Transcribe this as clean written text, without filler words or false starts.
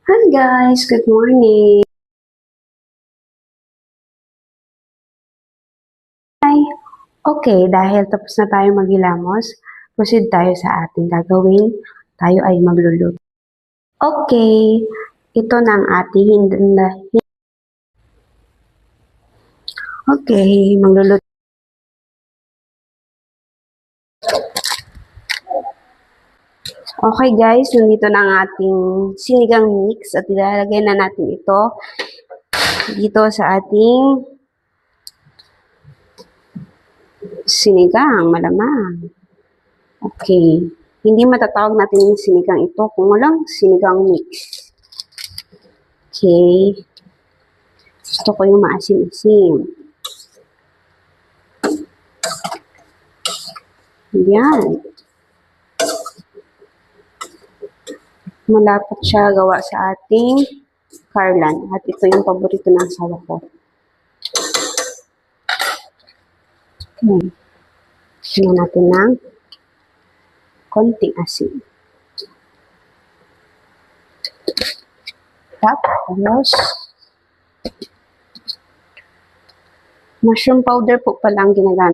Hi guys, good morning. Hi. Okay, dahil tapos na tayo maghilamos, proceed tayo sa ating gagawin. Tayo ay magluluto. Okay, ito na ang ating Okay, magluluto. Okay guys, nandito na ang ating sinigang mix at ilalagay na natin ito dito sa ating sinigang, malamang. Okay. Hindi matatawag natin yung sinigang ito kung walang sinigang mix. Okay. Gusto ko yung maasim-asim. Yan. Malapit siya gawa sa ating Carlan. At ito yung paborito ng asawa ko. Okay. Tingnan natin ng konting asin. Tapos, mushroom powder po pala ang ginagamit.